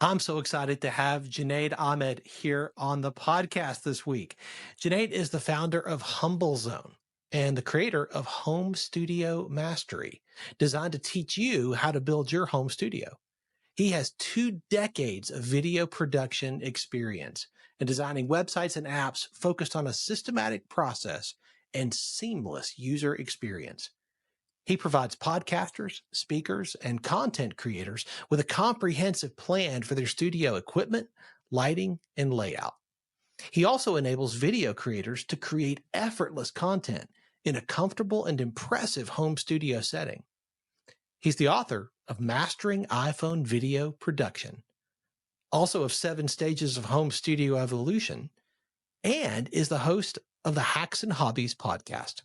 I'm so excited to have Junaid Ahmed here on the podcast this week. Junaid is the founder of Humble Zone and the creator of Home Studio Mastery, designed to teach you how to build your home studio. He has 2 decades of video production experience and designing websites and apps focused on a systematic process and seamless user experience. He provides podcasters, speakers, and content creators with a comprehensive plan for their studio equipment, lighting, and layout. He also enables video creators to create effortless content in a comfortable and impressive home studio setting. He's the author of Mastering iPhone Video Production, also of 7 Stages of Home Studio Evolution, and is the host of the Hacks and Hobbies podcast.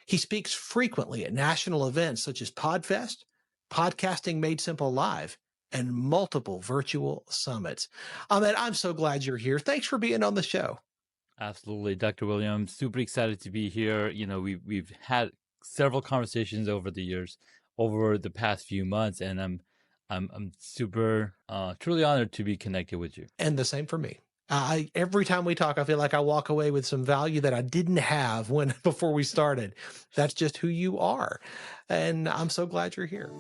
He speaks frequently at national events such as PodFest, Podcasting Made Simple Live, and multiple virtual summits. Ahmed, I'm so glad you're here. Thanks for being on the show. Absolutely, Dr. Williams. Super excited to be here. You know, we've had several conversations over the years, over the past few months, and I'm super truly honored to be connected with you. And the same for me. Every time we talk, I feel like I walk away with some value that I didn't have before we started. That's just who you are. And I'm so glad you're here.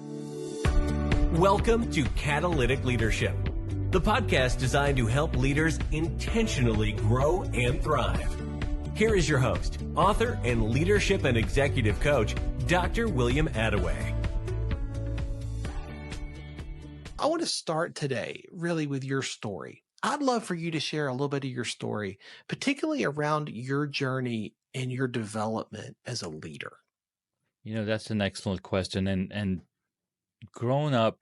Welcome to Catalytic Leadership, the podcast designed to help leaders intentionally grow and thrive. Here is your host, author, and leadership and executive coach, Dr. William Attaway. I want to start today really with your story. I'd love for you to share a little bit of your story, particularly around your journey and your development as a leader. You know, that's an excellent question. And growing up,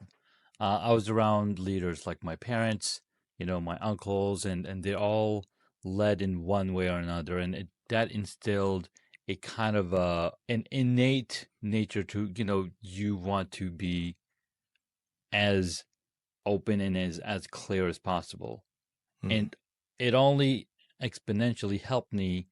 I was around leaders like my parents, you know, my uncles, and they all led in one way or another. And that instilled a kind of an innate nature to, you know, you want to be as open and as clear as possible. And it only exponentially helped me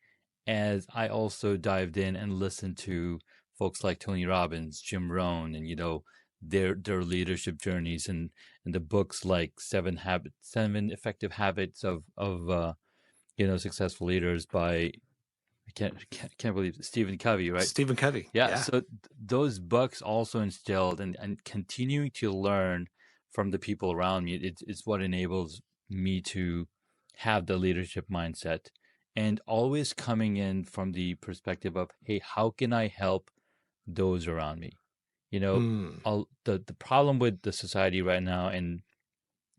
as I also dived in and listened to folks like Tony Robbins, Jim Rohn, and, you know, their leadership journeys and the books like Seven Effective Habits of you know, Successful Leaders by I can't believe it, Stephen Covey, right? Stephen Covey. Yeah. So those books also instilled and continuing to learn from the people around me. It's what enables me to have the leadership mindset and always coming in from the perspective of, hey, how can I help those around me? You know, the problem with the society right now, and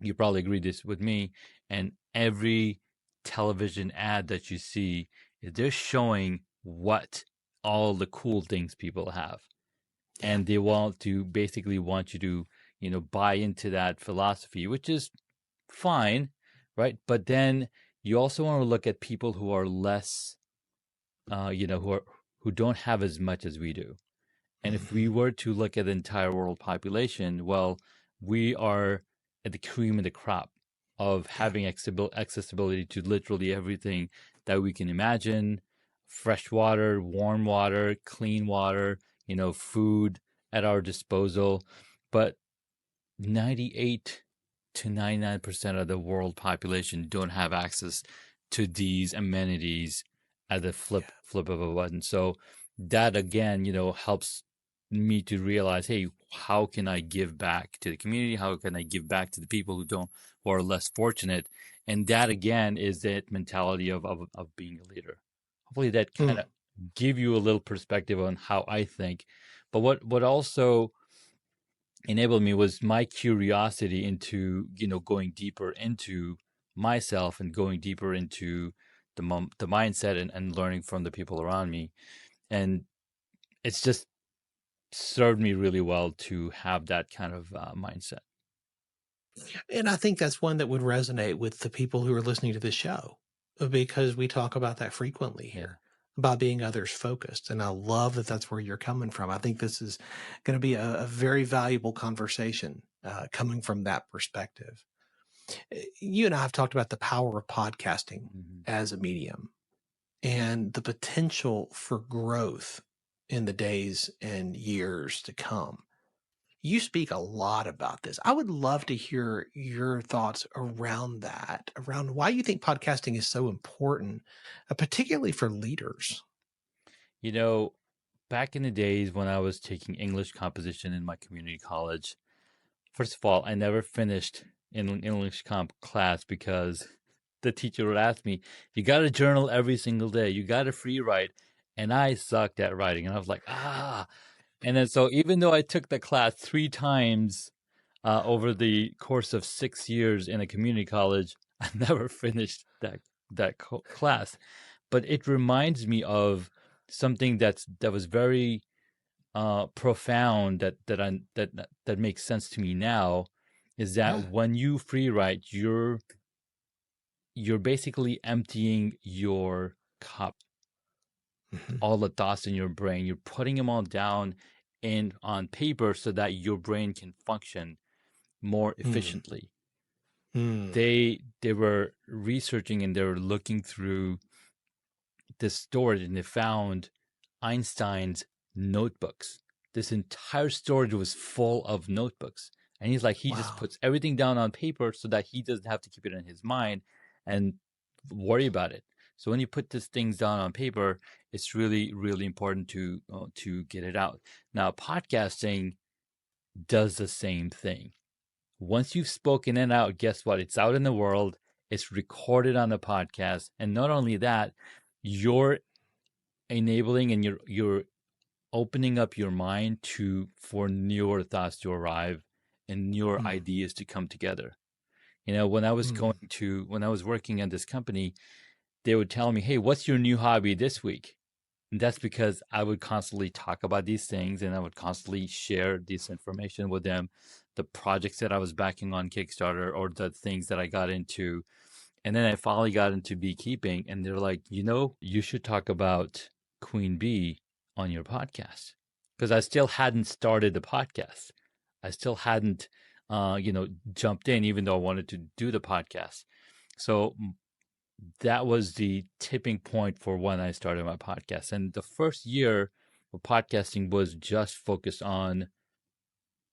you probably agree this with me, and every television ad that you see, they're showing what all the cool things people have. And they want you to, you know, buy into that philosophy, which is fine, right? But then you also want to look at people who are less, you know, who don't have as much as we do. And if we were to look at the entire world population, well, we are at the cream of the crop of having accessibility to literally everything that we can imagine: fresh water, warm water, clean water, you know, food at our disposal. But 98 to 99% of the world population don't have access to these amenities at the flip of a button. So that, again, you know, helps me to realize, hey, how can I give back to the community? How can I give back to the people who are less fortunate? And that, again, is that mentality of being a leader. Hopefully that kind of give you a little perspective on how I think. But what also enabled me was my curiosity into, you know, going deeper into myself and going deeper into the mindset and learning from the people around me. And it's just served me really well to have that kind of mindset. And I think that's one that would resonate with the people who are listening to this show, because we talk about that frequently here, about being others focused. And I love that that's where you're coming from. I think this is going to be a very valuable conversation coming from that perspective. You and I have talked about the power of podcasting as a medium and the potential for growth in the days and years to come. You speak a lot about this. I would love to hear your thoughts around that, around why you think podcasting is so important, particularly for leaders. You know, back in the days when I was taking English composition in my community college, first of all, I never finished in English comp class because the teacher would ask me, "You got to journal every single day. You got to free write," and I sucked at writing, and I was like, ah. And then so even though I took the class 3 times over the course of 6 years in a community college, I never finished that class. But it reminds me of something that was very profound that makes sense to me now, is that Yeah. when you free write, you're basically emptying your cup, Mhm. all the thoughts in your brain. You're putting them all down in on paper so that your brain can function more Mm. efficiently. Mm. They were researching and they were looking through this storage, and they found Einstein's notebooks. This entire storage was full of notebooks. And he's like, he just Wow. puts everything down on paper so that he doesn't have to keep it in his mind and worry about it. So when you put these things down on paper, it's really, really important to get it out. Now, podcasting does the same thing. Once you've spoken it out, guess what? It's out in the world. It's recorded on the podcast. And not only that, you're enabling and you're opening up your mind for newer thoughts to arrive and newer Mm. ideas to come together. You know, when I was Mm. working at this company, they would tell me, "Hey, what's your new hobby this week?" And that's because I would constantly talk about these things and I would constantly share this information with them, the projects that I was backing on Kickstarter or the things that I got into. And then I finally got into beekeeping, and they're like, you should talk about queen bee on your podcast. Because I still hadn't started the podcast. I still hadn't, jumped in, even though I wanted to do the podcast. So that was the tipping point for when I started my podcast. And the first year of podcasting was just focused on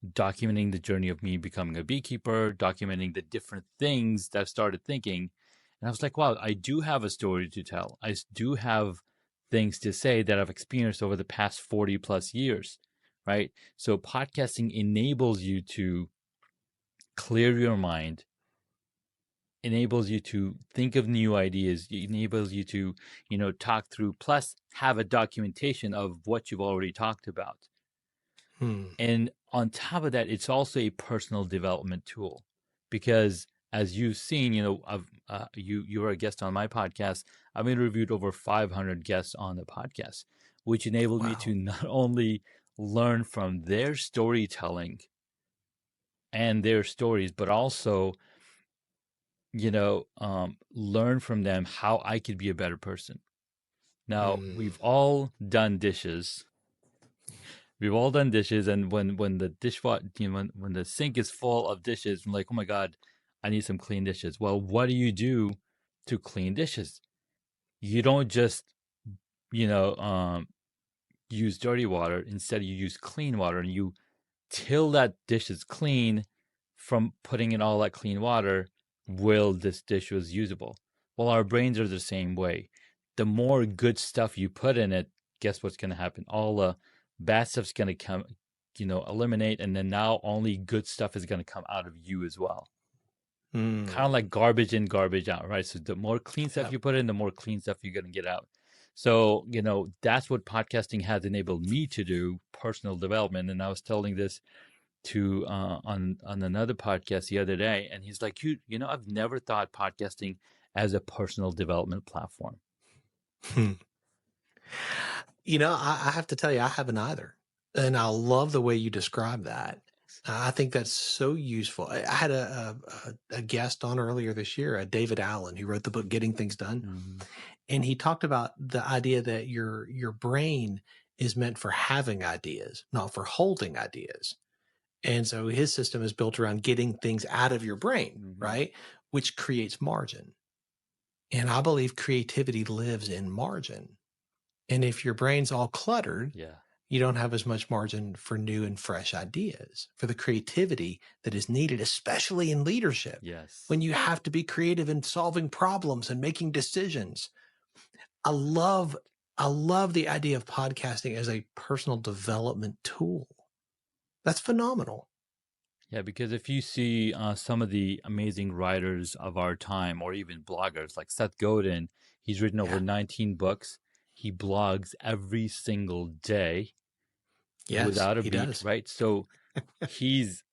documenting the journey of me becoming a beekeeper, documenting the different things that I started thinking. And I was like, wow, I do have a story to tell. I do have things to say that I've experienced over the past 40 plus years, right? So podcasting enables you to clear your mind, enables you to think of new ideas, enables you to, talk through, plus have a documentation of what you've already talked about. Mm. And on top of that, it's also a personal development tool because, as you've seen, you were a guest on my podcast. I've interviewed over 500 guests on the podcast, which enabled me Wow. to not only learn from their storytelling and their stories, but also, learn from them how I could be a better person. Now, Mm. we've all done dishes. We've all done dishes, and when the when the sink is full of dishes, I'm like, oh my god, I need some clean dishes. Well, what do you do to clean dishes? You don't just use dirty water. Instead, you use clean water, and you till that dish is clean. From putting in all that clean water, will this dish was usable? Well, our brains are the same way. The more good stuff you put in it, guess what's going to happen? All the bad stuff's going to come, eliminate, and then now only good stuff is going to come out of you as well. Kind of Mm. like garbage in, garbage out, right? So the more clean stuff Yep. you put in, the more clean stuff you're going to get out. So, that's what podcasting has enabled me to do, personal development. And I was telling this to on another podcast the other day, and he's like, I've never thought podcasting as a personal development platform. Hmm. I have to tell you, I haven't either. And I love the way you describe that. I think that's so useful. I had a guest on earlier this year, David Allen, who wrote the book Getting Things Done. Mm-hmm. And he talked about the idea that your brain is meant for having ideas, not for holding ideas. And so his system is built around getting things out of your brain, Mm-hmm. right? Which creates margin. And I believe creativity lives in margin. And if your brain's all cluttered, Yeah. you don't have as much margin for new and fresh ideas, for the creativity that is needed, especially in leadership, Yes. when you have to be creative in solving problems and making decisions. I love the idea of podcasting as a personal development tool. That's phenomenal. Yeah, because if you see some of the amazing writers of our time, or even bloggers like Seth Godin, he's written over 19 books. He blogs every single day Yes, without a he beat, does. right? So he's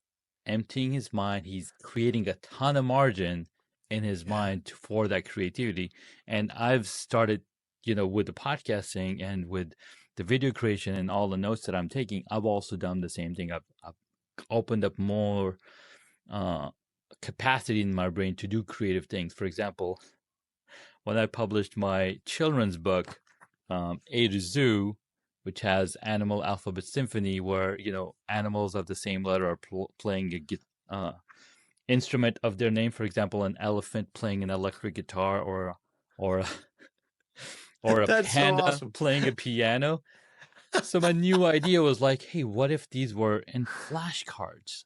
emptying his mind. He's creating a ton of margin in his mind for that creativity. And I've started, with the podcasting and with the video creation and all the notes that I'm taking, I've also done the same thing. I've opened up more capacity in my brain to do creative things. For example, when I published my children's book, A to Zoo, which has Animal Alphabet Symphony, where animals of the same letter are playing a instrument of their name. For example, an elephant playing an electric guitar, or a, or a That's so panda awesome. playing a piano. So my new idea was like, hey, what if these were in flashcards?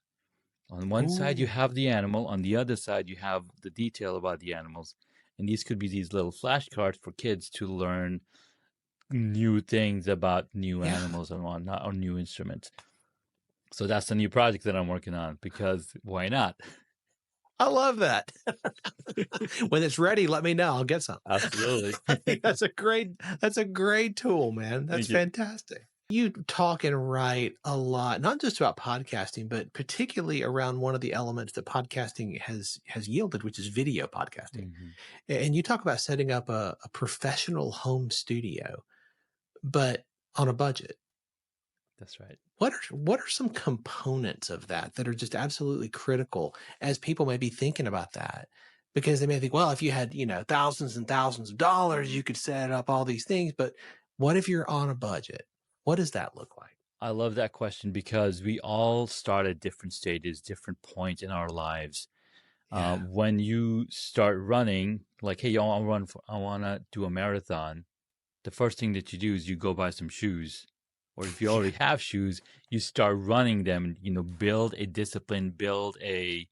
On one side, you have the animal. On the other side, you have the detail about the animals. And these could be these little flashcards for kids to learn new things about new animals and whatnot, or new instruments. So that's the new project that I'm working on, because why not? I love that. When it's ready, let me know. I'll get some. Absolutely. I think that's a great tool, man. That's fantastic. You talk and write a lot, not just about podcasting, but particularly around one of the elements that podcasting has yielded, which is video podcasting. Mm-hmm. And you talk about setting up a professional home studio, but on a budget. That's right. What are some components of that are just absolutely critical as people may be thinking about that? Because they may think, well, if you had, thousands and thousands of dollars, you could set up all these things. But what if you're on a budget? What does that look like? I love that question, because we all start at different stages, different points in our lives. When you start running, like, hey, I want to do a marathon. The first thing that you do is you go buy some shoes. Or if you already have shoes, you start running them, build a discipline, build a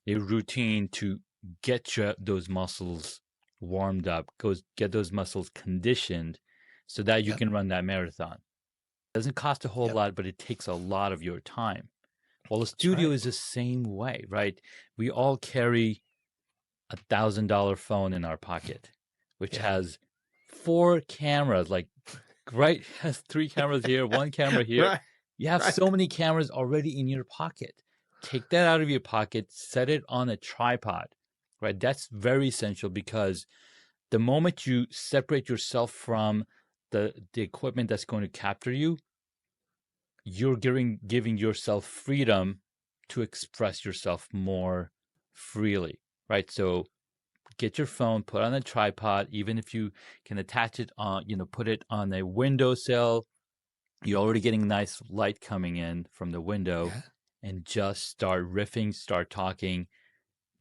routine to get those muscles warmed up, get those muscles conditioned so that you can run that marathon. It doesn't cost a whole lot, but it takes a lot of your time. Well, the studio is the same way, right? We all carry $1,000 phone in our pocket, which has 4 cameras, has 3 cameras here, 1 camera here. Right. You have so many cameras already in your pocket. Take that out of your pocket, set it on a tripod, right? That's very essential, because the moment you separate yourself from the equipment that's going to capture you, you're giving yourself freedom to express yourself more freely, right? So get your phone, put on a tripod. Even if you can attach it on, put it on a windowsill, you're already getting nice light coming in from the window, and just start riffing, start talking.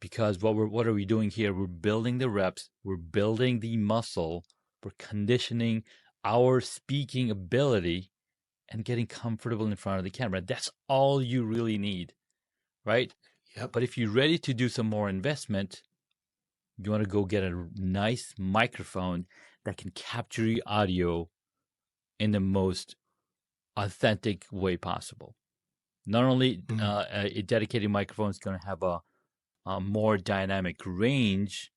Because what are we doing here? We're building the reps, we're building the muscle, we're conditioning our speaking ability and getting comfortable in front of the camera. That's all you really need, right? But if you're ready to do some more investment, you want to go get a nice microphone that can capture your audio in the most authentic way possible. Not only a dedicated microphone is going to have a more dynamic range,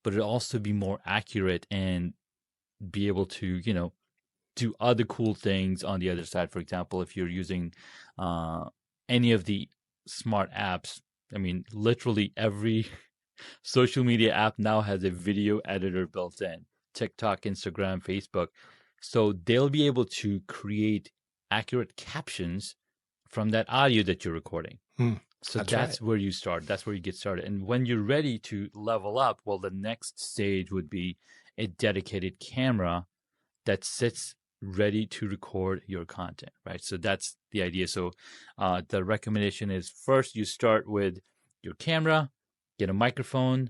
but it'll also be more accurate and be able to, do other cool things on the other side. For example, if you're using any of the smart apps, I mean, literally every social media app now has a video editor built in. TikTok, Instagram, Facebook. So they'll be able to create accurate captions from that audio that you're recording. So that's where you start. That's where you get started. And when you're ready to level up, well, the next stage would be a dedicated camera that sits ready to record your content, right? So that's the idea. So the recommendation is, first you start with your camera, get a microphone,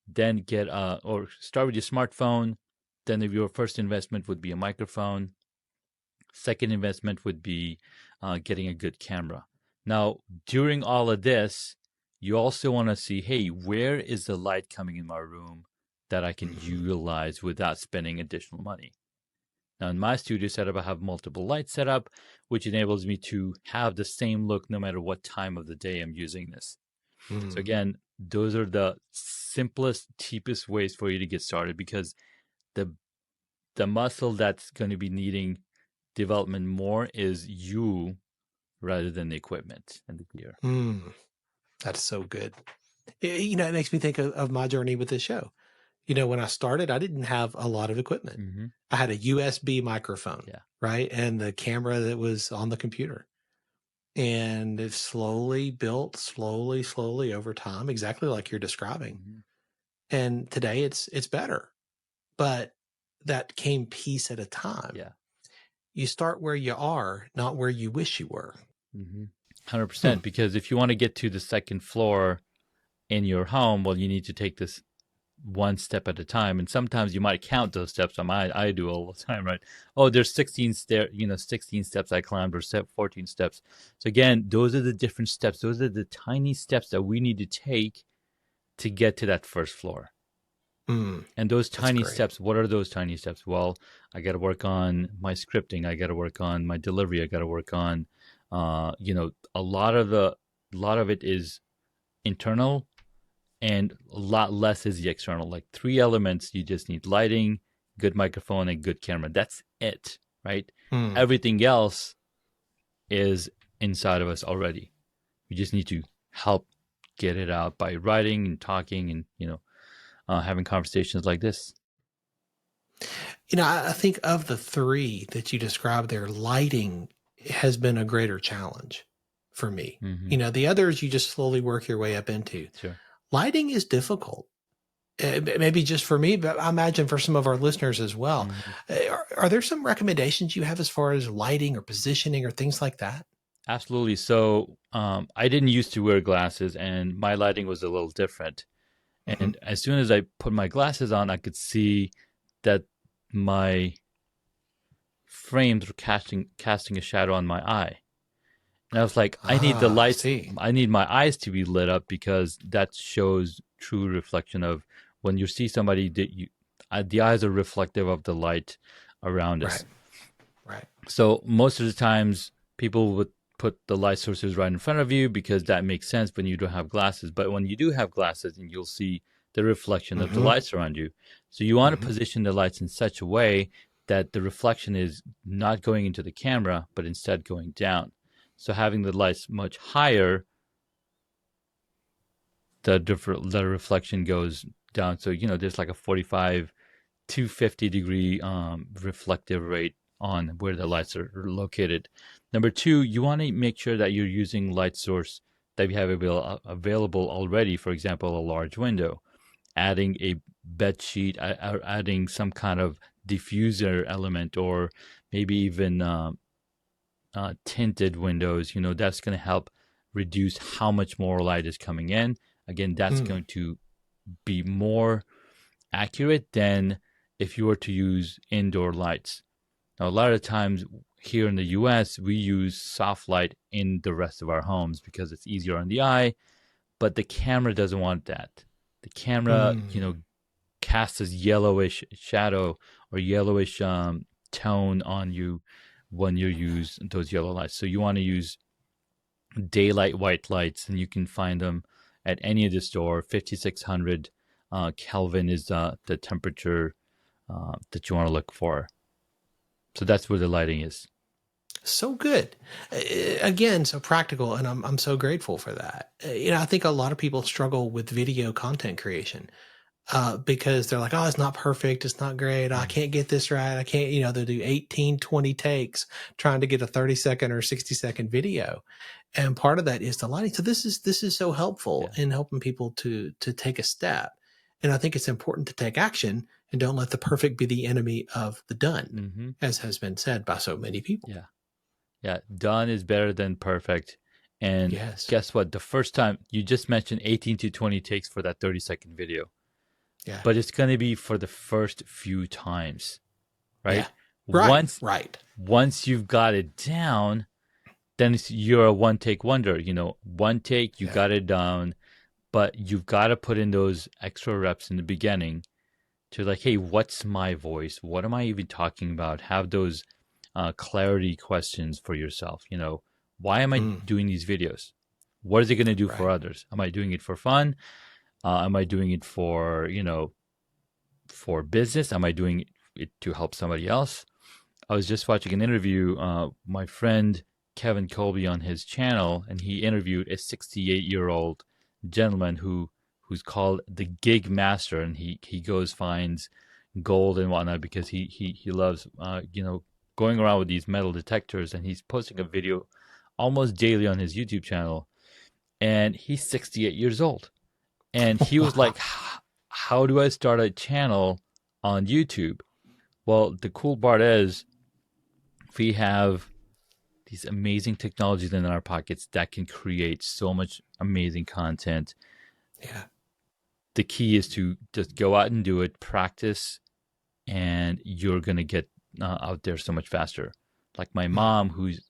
then or start with your smartphone. Then your first investment would be a microphone. Second investment would be getting a good camera. Now, during all of this, you also want to see, hey, where is the light coming in my room that I can utilize without spending additional money? Now, in my studio setup, I have multiple lights set up, which enables me to have the same look no matter what time of the day I'm using this. So again, those are the simplest, cheapest ways for you to get started, because the muscle that's going to be needing development more is you rather than the equipment and the gear. That's so good. It makes me think of my journey with this show. When I started, I didn't have a lot of equipment. I had a USB microphone, right? And the camera that was on the computer. And it slowly built, slowly over time, exactly like you're describing. And today it's better. But that came piece at a time. Yeah. You start where you are, not where you wish you were. 100%. Because if you want to get to the second floor in your home, well, you need to take this one step at a time. And sometimes you might count those steps. I do all the time, right? Oh, there's 16 steps I climbed, or 14 steps. So again, those are the different steps. Those are the tiny steps that we need to take to get to that first floor. And those tiny steps, what are those tiny steps? Well, I got to work on my scripting. I got to work on my delivery. I got to work on, a lot of it is internal, and a lot less is the external. Like 3 elements, you just need lighting, good microphone, and good camera. That's it, right? Everything else is inside of us already. We just need to help get it out by writing and talking and, having conversations like this. I think of the 3 that you described there, lighting has been a greater challenge for me. The others you just slowly work your way up into. Sure. Lighting is difficult. Maybe just for me, but I imagine for some of our listeners as well. Are there some recommendations you have as far as lighting or positioning or things like that? Absolutely. So I didn't used to wear glasses, and my lighting was a little different. And as soon as I put my glasses on, I could see that my frames were casting a shadow on my eye. And I was like, I need the lights. I need my eyes to be lit up, because that shows true reflection of when you see somebody, the eyes are reflective of the light around us. Right. So most of the times people would put the light sources right in front of you, because that makes sense when you don't have glasses. But when you do have glasses, and you'll see the reflection of the lights around you. So you want to position the lights in such a way that the reflection is not going into the camera, but instead going down. So having the lights much higher, the reflection goes down. So, there's like a 45 to 50 degree reflective rate on where the lights are located. Number 2, you want to make sure that you're using light source that you have available already. For example, a large window, adding a bed sheet, adding some kind of diffuser element, or maybe even tinted windows. That's going to help reduce how much more light is coming in. Again, that's going to be more accurate than if you were to use indoor lights. Now, a lot of times here in the US, we use soft light in the rest of our homes because it's easier on the eye, but the camera doesn't want that. The camera, casts this yellowish shadow or yellowish tone on you when you use those yellow lights. So you want to use daylight white lights, and you can find them at any of the store. 5600 Kelvin is the temperature that you want to look for. So that's where the lighting is. So good. Again, so practical, and I'm so grateful for that. I think a lot of people struggle with video content creation because they're like, oh, it's not perfect. It's not great. I can't get this right. I can't, they'll do 18, 20 takes trying to get a 30-second or 60-second video. And part of that is the lighting. So this is so helpful in helping people to take a step. And I think it's important to take action and don't let the perfect be the enemy of the done, as has been said by so many people. Yeah. Done is better than perfect. And guess what? The first time you just mentioned 18 to 20 takes for that 30-second video. Yeah. But it's going to be for the first few times, right? Yeah. Right. Once Right. once you've got it down, then you're a one take wonder. One take, you Yeah. got it down, but you've got to put in those extra reps in the beginning to like, hey, what's my voice? What am I even talking about? Have those clarity questions for yourself. Why am I doing these videos? What is it going to do for Right. others? Am I doing it for fun? Am I doing it for, for business? Am I doing it to help somebody else? I was just watching an interview, my friend Kevin Colby on his channel, and he interviewed a 68-year-old gentleman who's called the Gig Master, and he goes finds gold and whatnot because he loves going around with these metal detectors, and he's posting a video almost daily on his YouTube channel, and he's 68 years old, and he was Wow. like, "How do I start a channel on YouTube?" Well, the cool part is we have these amazing technologies in our pockets that can create so much amazing content. Yeah. The key is to just go out and do it, practice, and you're going to get out there so much faster. Like my mom, who's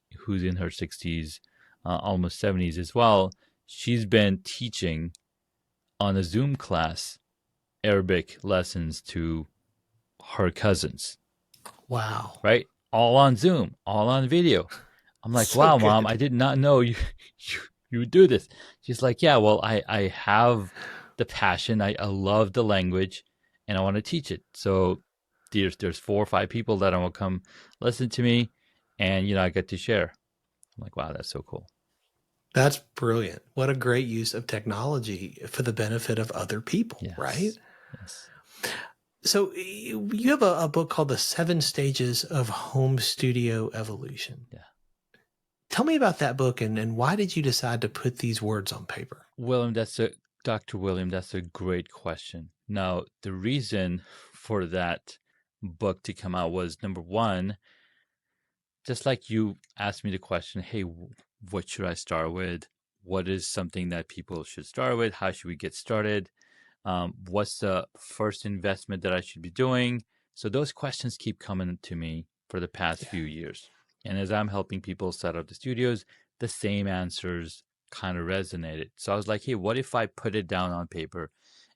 in her 60s, almost 70s as well, she's been teaching on a Zoom class Arabic lessons to her cousins, Wow. right? All on Zoom, all on video. I'm like, So wow, Mom, good. I did not know you would do this. She's like, yeah, well, I have the passion. I love the language, and I want to teach it. So there's 4 or 5 people that will come listen to me, and I get to share. I'm like, wow, that's so cool. That's brilliant. What a great use of technology for the benefit of other people, right? Yes. So you have a book called The 7 Stages of Home Studio Evolution. Yeah. Tell me about that book and why did you decide to put these words on paper? Dr. William, that's a great question. Now, the reason for that book to come out was, number one, just like you asked me the question, hey, what should I start with? What is something that people should start with? How should we get started? What's the first investment that I should be doing? So those questions keep coming to me for the past few years. And as I'm helping people set up the studios, the same answers kind of resonated. So I was like, hey, what if I put it down on paper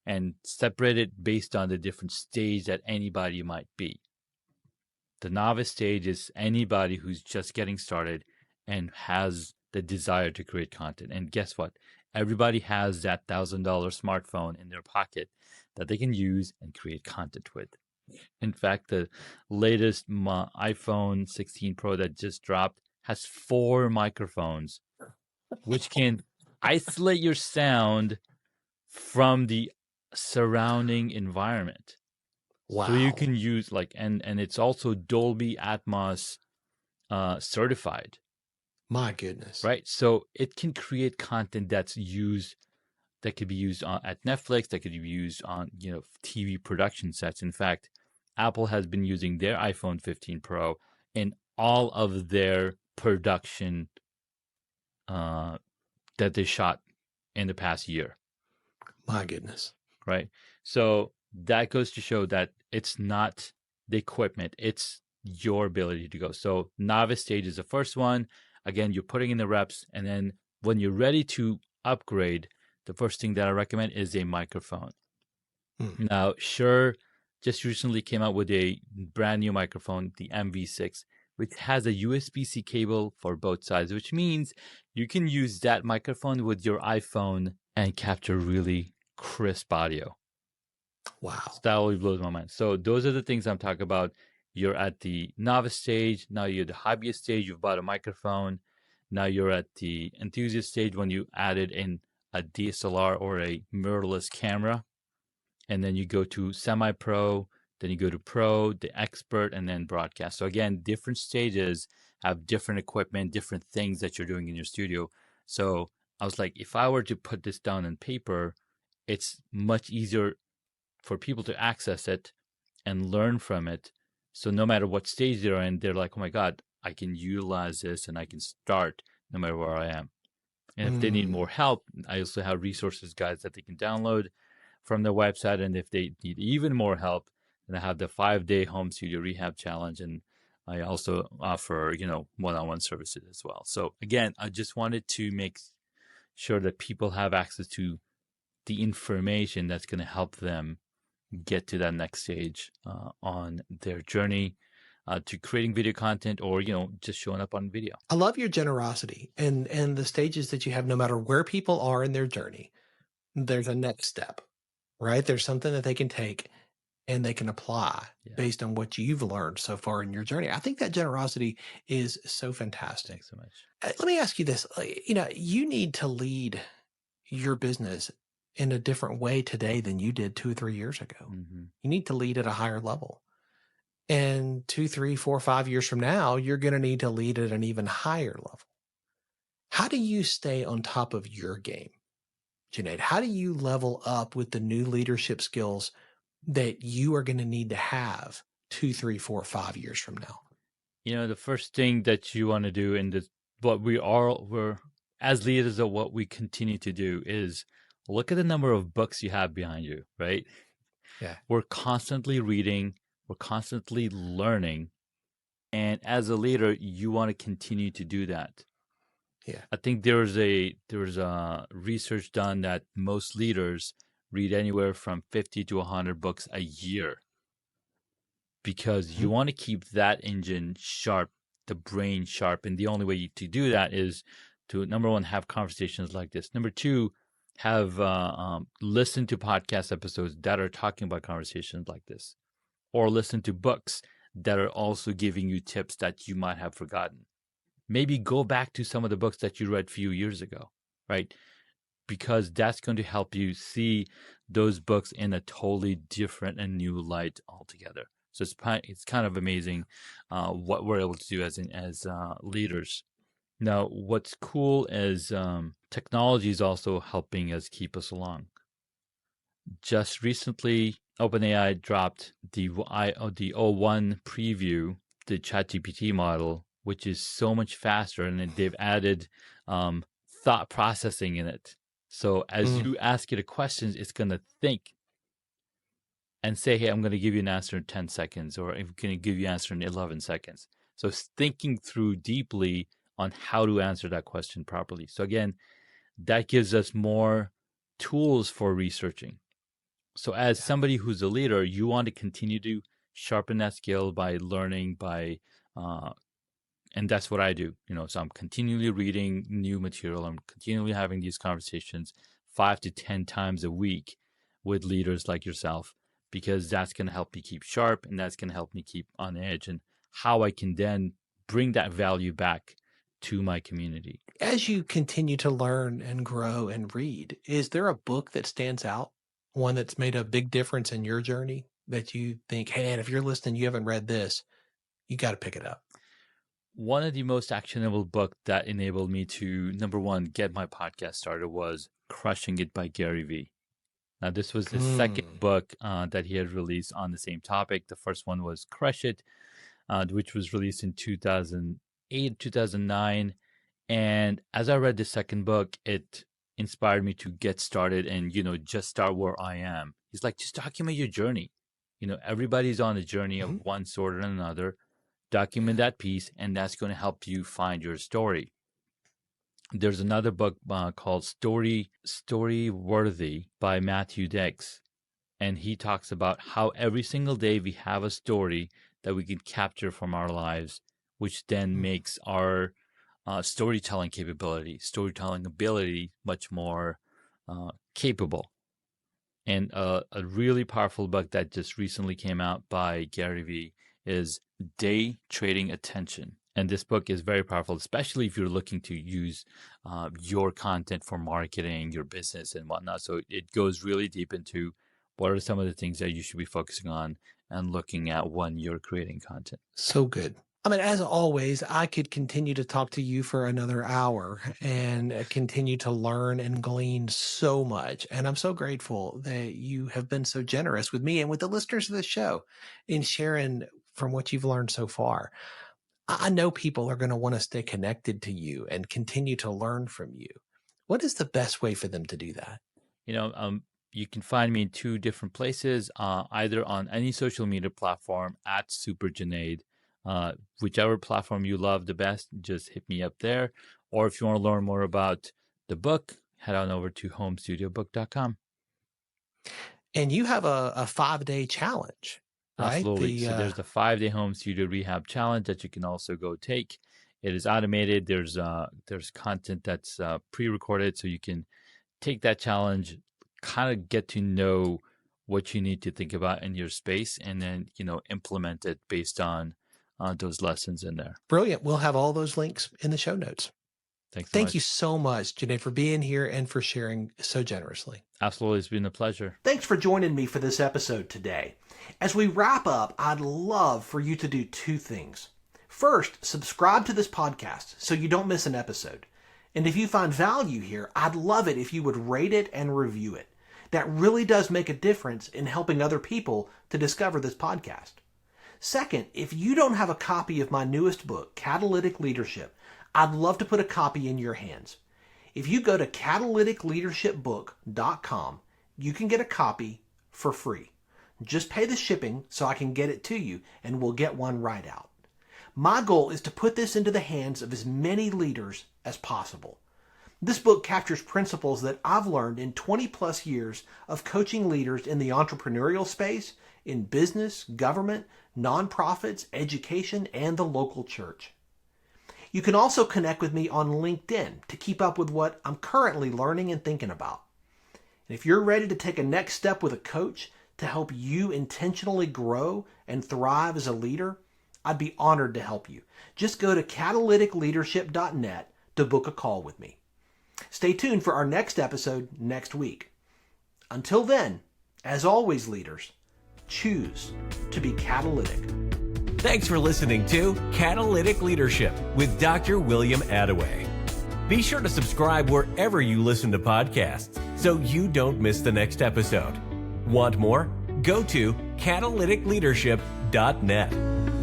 and separate it based on the different stage that anybody might be? The novice stage is anybody who's just getting started and has the desire to create content. And guess what? Everybody has that $1,000 smartphone in their pocket that they can use and create content with. In fact, the latest iPhone 16 Pro that just dropped has 4 microphones, which can isolate your sound from the surrounding environment. Wow. So you can use and it's also Dolby Atmos certified. My goodness. Right? So it can create content that could be used at Netflix, that could be used on, TV production sets. In fact, Apple has been using their iPhone 15 Pro in all of their production that they shot in the past year. My goodness. Right? So that goes to show that it's not the equipment, it's your ability to go. So novice stage is the first one. Again, you're putting in the reps, and then when you're ready to upgrade, the first thing that I recommend is a microphone. Now, Shure just recently came out with a brand new microphone, the MV6, which has a USB-C cable for both sides, which means you can use that microphone with your iPhone and capture really crisp audio. Wow. So that always blows my mind. So those are the things I'm talking about. You're at the novice stage. Now you're the hobbyist stage. You've bought a microphone. Now you're at the enthusiast stage when you added in a DSLR or a mirrorless camera. And then you go to semi-pro, then you go to pro, the expert, and then broadcast. So again, different stages have different equipment, different things that you're doing in your studio. So I was like, if I were to put this down on paper, it's much easier for people to access it and learn from it. So no matter what stage they're in, they're like, oh my God, I can utilize this and I can start no matter where I am. And if they need more help, I also have resources guides that they can download from the website. And if they need even more help, then I have the 5-day home studio rehab challenge. And I also offer, one-on-one services as well. So again, I just wanted to make sure that people have access to the information that's going to help them get to that next stage on their journey to creating video content, or just showing up on video. I love your generosity and the stages that you have. No matter where people are in their journey, there's a next step, right? There's something that they can take and they can apply based on what you've learned so far in your journey. I think that generosity is so fantastic. Thanks so much. Let me ask you this. You need to lead your business in a different way today than you did 2 or 3 years ago. Mm-hmm. You need to lead at a higher level. And 2, 3, 4, 5 years from now, you're going to need to lead at an even higher level. How do you stay on top of your game, Junaid? How do you level up with the new leadership skills that you are going to need to have 2, 3, 4, 5 years from now? The first thing that you want to do, and this, we're as leaders of what we continue to do, is look at the number of books you have behind you, right? Yeah. We're constantly reading, we're constantly learning. And as a leader, you want to continue to do that. Yeah. I think there's a research done that most leaders read anywhere from 50 to 100 books a year, because you want to keep that engine sharp, the brain sharp. And the only way to do that is to, number one, have conversations like this. Number two, have listen to podcast episodes that are talking about conversations like this, or listen to books that are also giving you tips that you might have forgotten. Maybe go back to some of the books that you read a few years ago, right? Because that's going to help you see those books in a totally different and new light altogether. So it's kind of amazing what we're able to do as leaders. Now, what's cool is technology is also helping us keep us along. Just recently, OpenAI dropped the O1 preview, the ChatGPT model, which is so much faster, and they've added thought processing in it. So as you ask it a question, it's going to think and say, hey, I'm going to give you an answer in 10 seconds, or I'm going to give you an answer in 11 seconds. So it's thinking through deeply on how to answer that question properly. So again, that gives us more tools for researching. So as somebody who's a leader, you want to continue to sharpen that skill by learning, and that's what I do. So I'm continually reading new material. I'm continually having these conversations 5 to 10 times a week with leaders like yourself, because that's going to help me keep sharp, and that's going to help me keep on edge, and how I can then bring that value back to my community. As you continue to learn and grow and read, is there a book that stands out, one that's made a big difference in your journey that you think, hey, man, if you're listening, you haven't read this, you got to pick it up? One of the most actionable books that enabled me to, number one, get my podcast started was Crushing It by Gary Vee. Now, this was the second book that he had released on the same topic. The first one was Crush It, which was released in 2008, 2009. And as I read the second book, it inspired me to get started and, just start where I am. He's like, just document your journey. Everybody's on a journey of one sort or another. Document that piece, and that's going to help you find your story. There's another book called Story Worthy by Matthew Dix, and he talks about how every single day we have a story that we can capture from our lives, which then makes our storytelling ability much more capable. And a really powerful book that just recently came out by Gary Vee is Day Trading Attention. And this book is very powerful, especially if you're looking to use your content for marketing, your business and whatnot. So it goes really deep into what are some of the things that you should be focusing on and looking at when you're creating content. So good. I mean, as always, I could continue to talk to you for another hour and continue to learn and glean so much. And I'm so grateful that you have been so generous with me and with the listeners of the show in sharing from what you've learned so far. I know people are going to want to stay connected to you and continue to learn from you. What is the best way for them to do that? You can find me in 2 different places, either on any social media platform at Super Junaid, Whichever platform you love the best, just hit me up there. Or if you want to learn more about the book, head on over to homestudiobook.com. And you have a 5-day challenge, right? Absolutely. So there's the 5-day home studio rehab challenge that you can also go take. It is automated. There's content that's pre-recorded, so you can take that challenge, kind of get to know what you need to think about in your space, and then implement it based on those lessons in there. Brilliant. We'll have all those links in the show notes. Thank you so much, Junaid, for being here and for sharing so generously. Absolutely. It's been a pleasure. Thanks for joining me for this episode today. As we wrap up, I'd love for you to do 2 things. First, subscribe to this podcast so you don't miss an episode. And if you find value here, I'd love it if you would rate it and review it. That really does make a difference in helping other people to discover this podcast. Second, if you don't have a copy of my newest book, Catalytic Leadership, I'd love to put a copy in your hands. If you go to catalyticleadershipbook.com, you can get a copy for free. Just pay the shipping so I can get it to you, and we'll get one right out. My goal is to put this into the hands of as many leaders as possible. This book captures principles that I've learned in 20 plus years of coaching leaders in the entrepreneurial space, in business, government, nonprofits, education, and the local church. You can also connect with me on LinkedIn to keep up with what I'm currently learning and thinking about. And if you're ready to take a next step with a coach to help you intentionally grow and thrive as a leader, I'd be honored to help you. Just go to catalyticleadership.net to book a call with me. Stay tuned for our next episode next week. Until then, as always, leaders, choose to be catalytic. Thanks for listening to Catalytic Leadership with Dr. William Attaway. Be sure to subscribe wherever you listen to podcasts so you don't miss the next episode. Want more? Go to catalyticleadership.net.